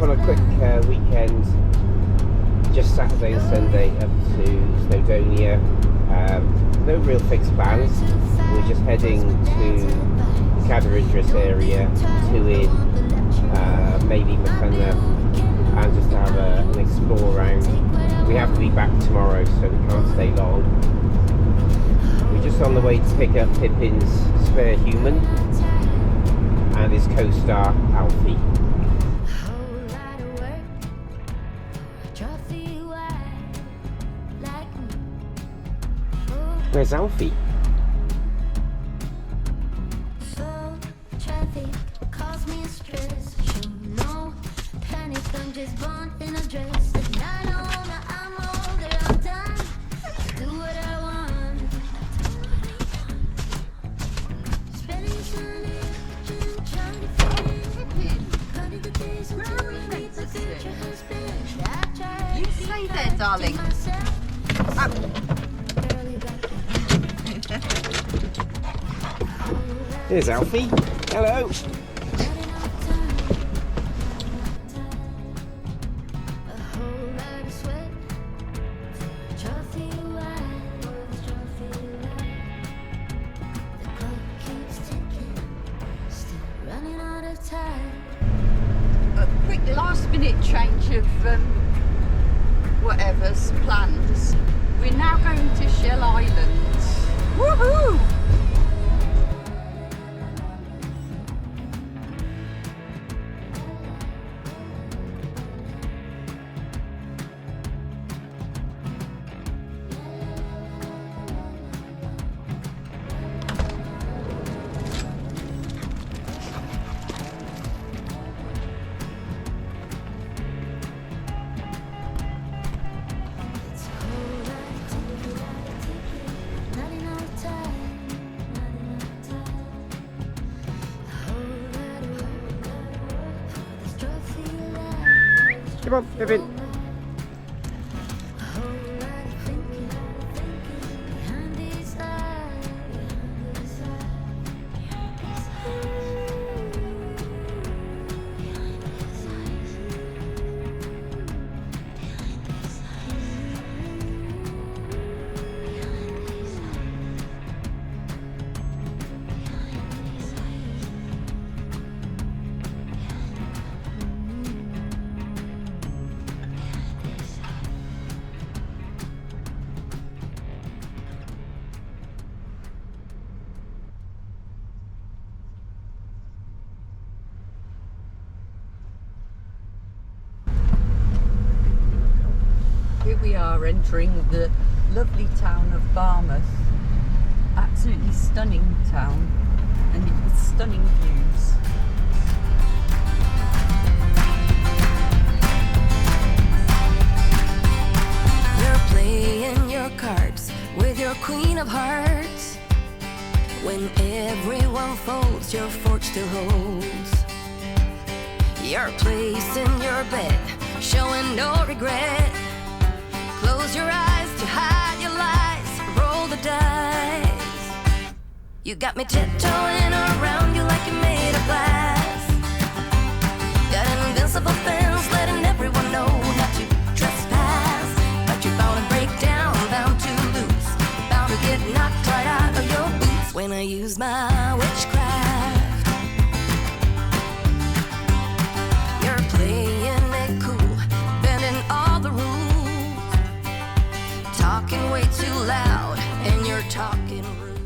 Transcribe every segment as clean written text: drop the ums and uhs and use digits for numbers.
on a quick weekend, just Saturday and Sunday up to Snowdonia. No real fixed plans. We're just heading to the Cadair Idris area, Tywyn, maybe McCunna, and just to have an explore around. We have to be back tomorrow, so we can't stay long. We're just on the way to pick up Pippin's spare human and his co-star Alfie. Where's Alfie? You stay there, darling. Here's Alfie. Hello. A quick last-minute change of whatever's plans. We're now going to Shell Island. Woohoo! Come on, Pippin. Here we are entering the lovely town of Barmouth. Absolutely stunning town and with stunning views. You're playing your cards with your queen of hearts. When everyone folds, your fork still holds. You're placing your bet, showing no regret. Close your eyes to hide your lies, roll the dice. You got me tiptoeing around you like you're made of glass. Got an invincible fence letting everyone know not to trespass. But you're bound to break down, bound to lose, bound to get knocked right out of your boots when I use my witchcraft. You're playing it cool, bending all the rules. Talking way too loud, and you're talking rude.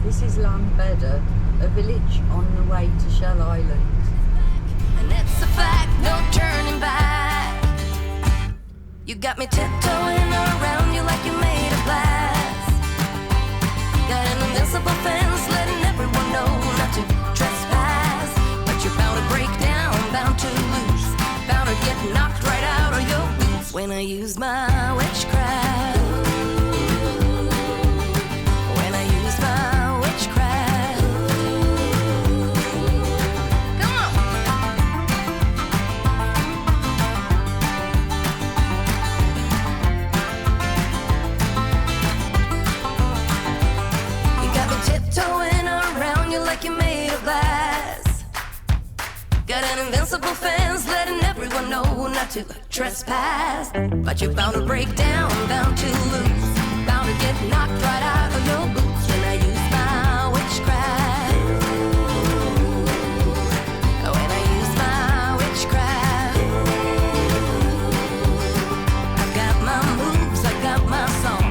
This is Lambeda, a village on the way to Shell Island. And it's a fact, no turning back. You got me tiptoeing around you like you're made of glass. Got an invincible fence letting everyone know not to trespass. But you're bound to break down, bound to lose, bound to get knocked right out of your boots when I use my witchcraft. When I use my witchcraft. Come on. You got me tiptoeing around you like you're made of glass. Got an invincible fence, letting everyone know not to trespass. But you're bound to break down, bound to lose, bound to get knocked right out of your boots when I use my witchcraft. When I use my witchcraft, I've got my moves, I've got my song.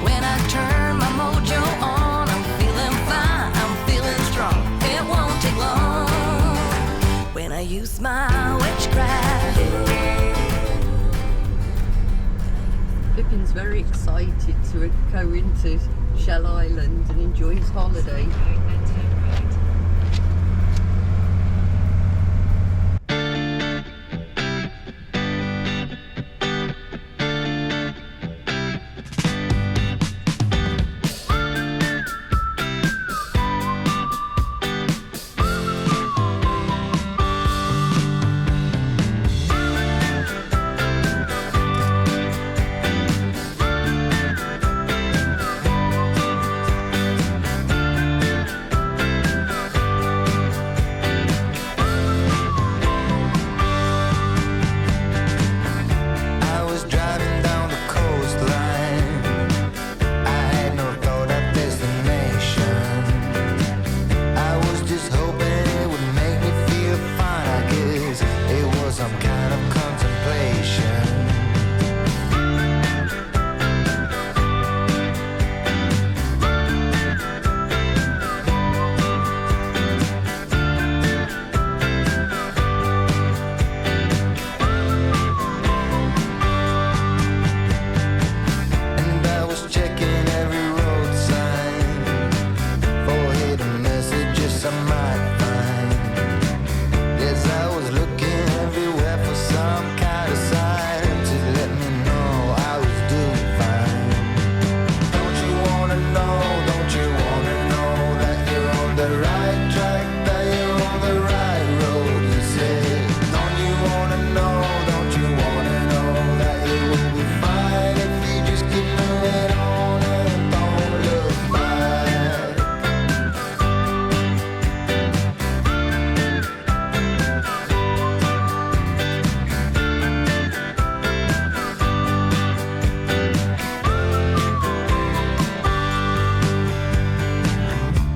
When I turn my mojo on, I'm feeling fine, I'm feeling strong. It won't take long when I use my witchcraft. Pippin's very excited to go into Shell Island and enjoy his holiday.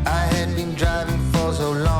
I had been driving for so long.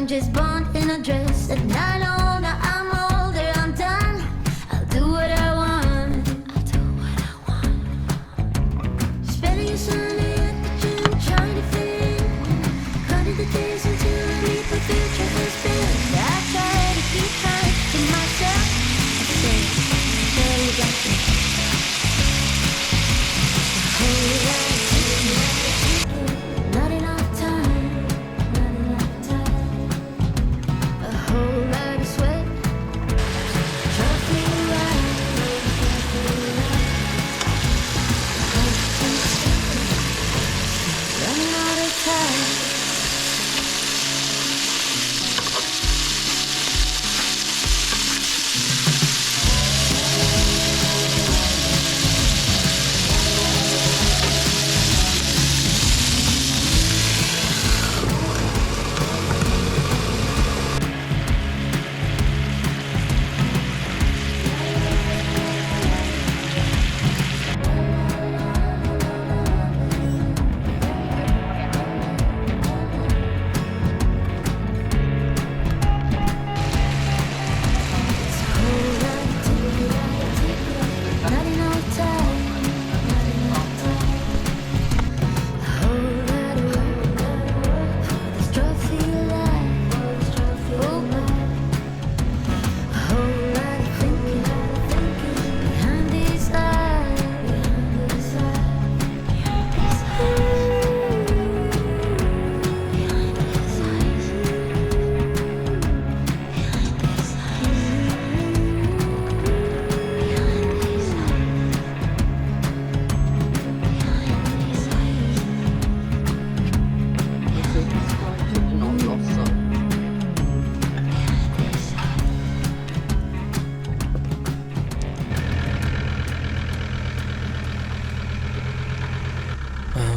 I'm just born in a dress, and I know that I'm older, I'm done. I'll do what I want. I'll do what I want. Spending a Sunday at the gym, trying to fit in. Counting the days until I meet the future husband. I try to keep time to myself. I say, girl, you got me. Holy light. Not enough time, not enough time. A whole lot of sweat. Try to feel right, running out of time.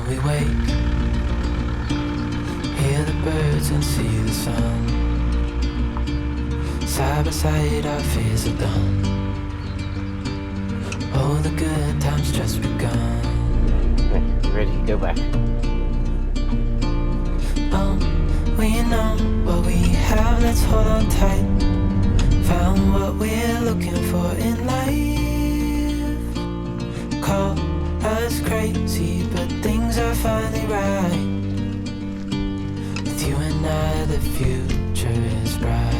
We wake, hear the birds and see the sun. Side by side our fears are done. All the good times just begun. Ready to go back. We know what we have, let's hold on tight. Found what we're looking for in life. Call us crazy, but things are finally right. With you and I, the future is bright.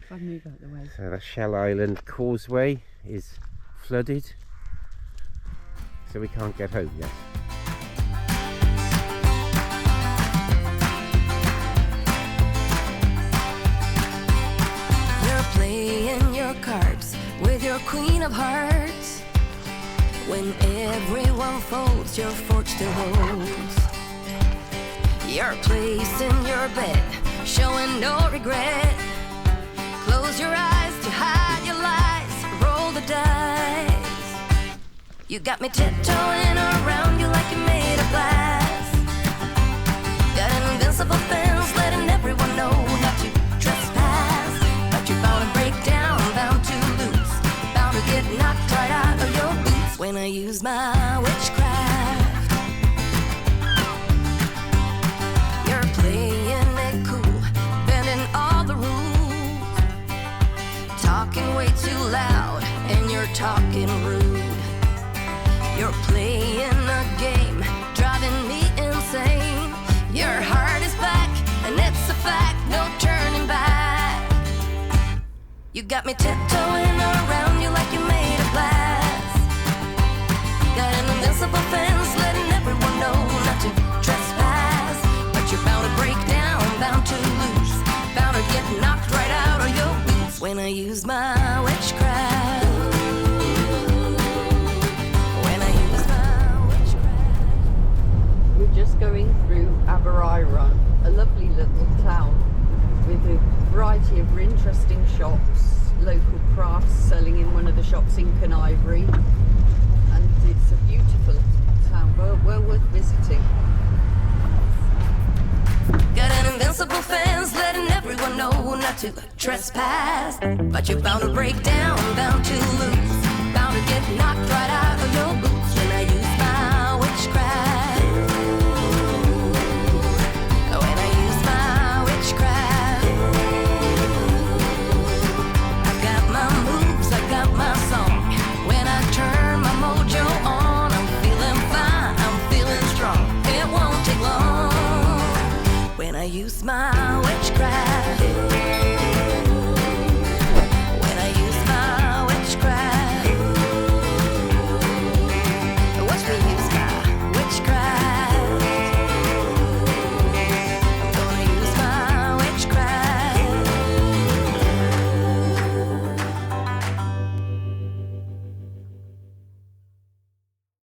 If I move out the way. So the Shell Island causeway is flooded, so we can't get home yet. Playing your cards with your queen of hearts. When everyone folds, your fork still holds. Your place in your bed, showing no regret. Close your eyes to hide your lies, roll the dice. You got me tiptoeing around you like you're made of glass. Got an invincible fence, letting everyone know not to trespass. But you're bound to break down, bound to lose, bound to get knocked right out of your boots when I use my witchcraft. You're playing it cool, bending all the rules, talking way too loud, and you're talking rude. You're playing a game, driving me insane. Your heart is back, and it's a fact, no turning back. You got me tiptoeing around you like you're made of glass. Got an invincible fence, letting everyone know not to trespass. But you're bound to break down, bound to lose, bound to get knocked right out of your boots when I use my witchcraft. We're just going through Aberystwyth, a lovely little town with a variety of interesting shops, local crafts selling in one of the shops in Canivery, and it's a beautiful town, well worth visiting. Got an invincible fence, letting everyone know not to trespass. But you're bound to break down, bound to lose, bound to get knocked right out of your boots when I use my witchcraft. use my witchcraft.